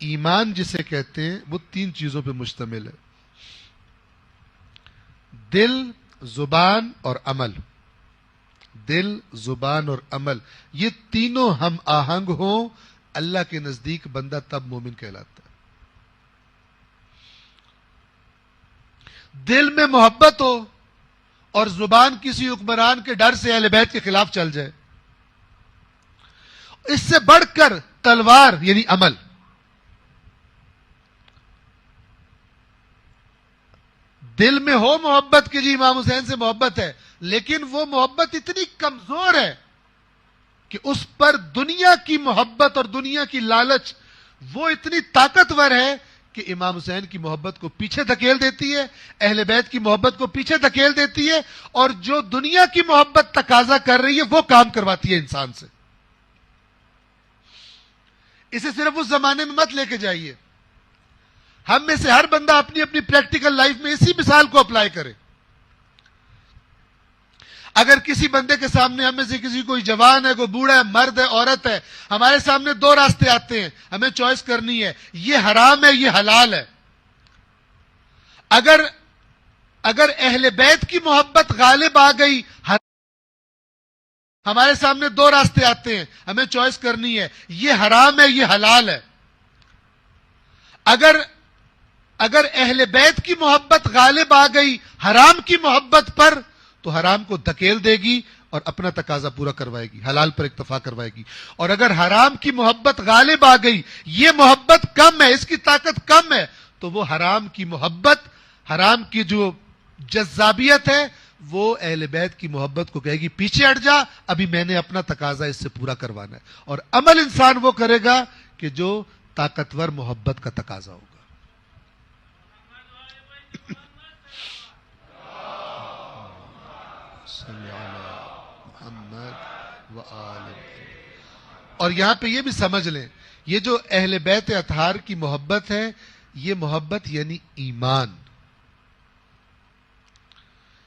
ایمان جسے کہتے ہیں وہ 3 چیزوں پہ مشتمل ہے: دل، زبان اور عمل. دل، زبان اور عمل، یہ تینوں ہم آہنگ ہوں، اللہ کے نزدیک بندہ تب مومن کہلاتا ہے. دل میں محبت ہو اور زبان کسی حکمران کے ڈر سے اہل بیت کے خلاف چل جائے. اس سے بڑھ کر تلوار یعنی عمل. دل میں ہو محبت کہ جی امام حسین سے محبت ہے، لیکن وہ محبت اتنی کمزور ہے کہ اس پر دنیا کی محبت اور دنیا کی لالچ وہ اتنی طاقتور ہے کہ امام حسین کی محبت کو پیچھے دھکیل دیتی ہے، اہل بیت کی محبت کو پیچھے دھکیل دیتی ہے، اور جو دنیا کی محبت تقاضا کر رہی ہے وہ کام کرواتی ہے انسان سے. اسے صرف اس زمانے میں مت لے کے جائیے. ہم میں سے ہر بندہ اپنی اپنی پریکٹیکل لائف میں اسی مثال کو اپلائی کرے. اگر کسی بندے کے سامنے ہم میں سے کسی کوئی جوان ہے، کوئی بوڑھا ہے، مرد ہے، عورت ہے، ہمارے سامنے 2 راستے آتے ہیں، ہمیں چوائس کرنی ہے، یہ حرام ہے، یہ حلال ہے. اگر اہل بیت کی محبت غالب آ گئی، ہمارے سامنے 2 راستے آتے ہیں، ہمیں چوائس کرنی ہے، یہ حرام ہے، یہ حلال ہے. اگر اہل بیت کی محبت غالب آ گئی حرام کی محبت پر، تو حرام کو دھکیل دے گی اور اپنا تقاضا پورا کروائے گی، حلال پر اکتفا کروائے گی. اور اگر حرام کی محبت غالب آ گئی، یہ محبت کم ہے، اس کی طاقت کم ہے، تو وہ حرام کی محبت، حرام کی جو جذابیت ہے، وہ اہل بیت کی محبت کو کہے گی پیچھے ہٹ جا، ابھی میں نے اپنا تقاضا اس سے پورا کروانا ہے. اور عمل انسان وہ کرے گا کہ جو طاقتور محبت کا تقاضا ہوگا. اور یہاں پہ یہ بھی سمجھ لیں، یہ جو اہل بیت اطہار کی محبت ہے، یہ محبت یعنی ایمان.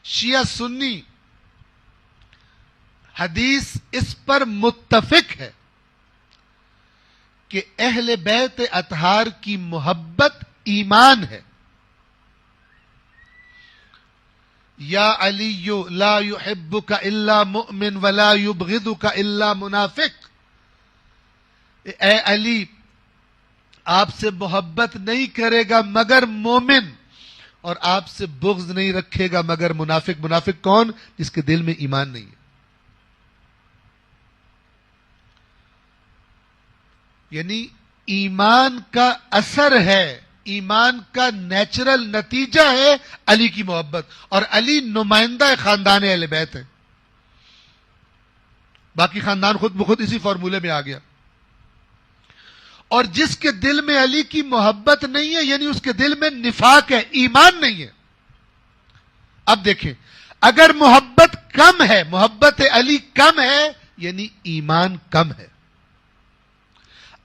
شیعہ سنی حدیث اس پر متفق ہے کہ اہل بیت اطہار کی محبت ایمان ہے. یا علی لا يحبك الا مؤمن ولا يبغضك الا منافق. اے علی، آپ سے محبت نہیں کرے گا مگر مومن، اور آپ سے بغض نہیں رکھے گا مگر منافق. منافق کون؟ جس کے دل میں ایمان نہیں ہے. یعنی ایمان کا اثر ہے، ایمان کا نیچرل نتیجہ ہے علی کی محبت. اور علی نمائندہ خاندان اہل بیت ہے. باقی خاندان خود بخود اسی فارمولے میں آ گیا. اور جس کے دل میں علی کی محبت نہیں ہے، یعنی اس کے دل میں نفاق ہے، ایمان نہیں ہے. اب دیکھیں، اگر محبت کم ہے، محبت علی کم ہے، یعنی ایمان کم ہے.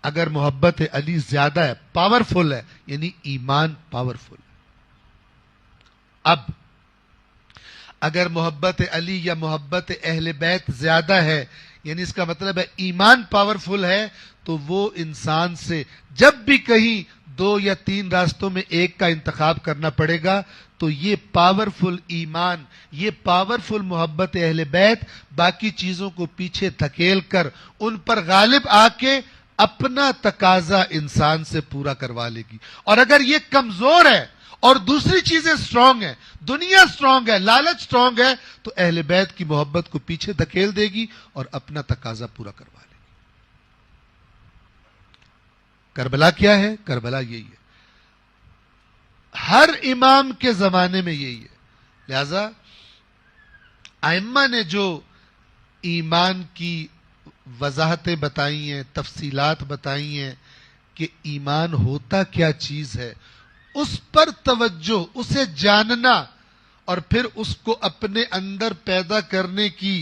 اگر محبت علی زیادہ ہے، پاورفل ہے، یعنی ایمان پاورفل ہے. اب اگر محبت علی یا محبت اہل بیت زیادہ ہے، یعنی اس کا مطلب ہے ایمان پاورفل ہے، تو وہ انسان سے جب بھی کہیں 2 یا 3 راستوں میں ایک کا انتخاب کرنا پڑے گا، تو یہ پاورفل ایمان، یہ پاورفل محبت اہل بیت باقی چیزوں کو پیچھے دھکیل کر ان پر غالب آ کے اپنا تقاضا انسان سے پورا کروا لے گی. اور اگر یہ کمزور ہے اور دوسری چیزیں سٹرونگ ہیں، دنیا سٹرونگ ہے، لالچ سٹرونگ ہے، تو اہل بیت کی محبت کو پیچھے دھکیل دے گی اور اپنا تقاضا پورا کروا لے گی. کربلا کیا ہے؟ کربلا یہی ہے. ہر امام کے زمانے میں یہی ہے. لہذا ائمہ نے جو ایمان کی وضاحتیں بتائی ہیں، تفصیلات بتائی ہیں کہ ایمان ہوتا کیا چیز ہے، اس پر توجہ، اسے جاننا اور پھر اس کو اپنے اندر پیدا کرنے کی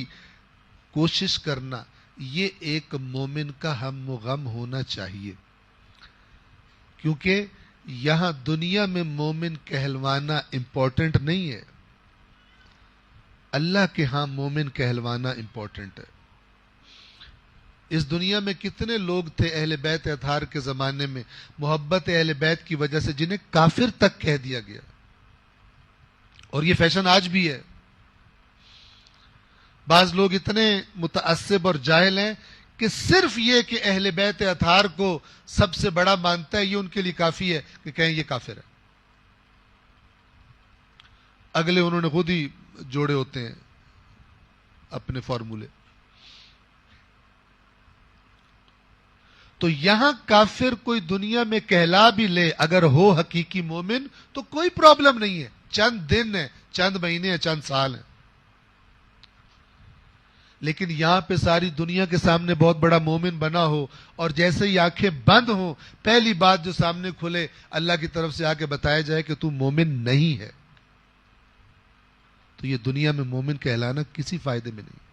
کوشش کرنا، یہ ایک مومن کا ہم و غم ہونا چاہیے. کیونکہ یہاں دنیا میں مومن کہلوانا امپورٹنٹ نہیں ہے، اللہ کے ہاں مومن کہلوانا امپورٹنٹ ہے. اس دنیا میں کتنے لوگ تھے اہل بیت اطہار کے زمانے میں محبت اہل بیت کی وجہ سے جنہیں کافر تک کہہ دیا گیا، اور یہ فیشن آج بھی ہے۔ بعض لوگ اتنے متعصب اور جاہل ہیں کہ صرف یہ کہ اہل بیت اطہار کو سب سے بڑا مانتا ہے، یہ ان کے لیے کافی ہے کہ کہیں یہ کافر ہے۔ اگلے انہوں نے خود ہی جوڑے ہوتے ہیں اپنے فارمولے۔ تو یہاں کافر کوئی دنیا میں کہلا بھی لے، اگر ہو حقیقی مومن تو کوئی پرابلم نہیں ہے، چند دن ہیں، چند مہینے ہیں، چند سال ہیں۔ لیکن یہاں پہ ساری دنیا کے سامنے بہت بڑا مومن بنا ہو، اور جیسے ہی آنکھیں بند ہوں پہلی بات جو سامنے کھلے اللہ کی طرف سے آ کے بتایا جائے کہ تو مومن نہیں ہے، تو یہ دنیا میں مومن کہلانا کسی فائدے میں نہیں۔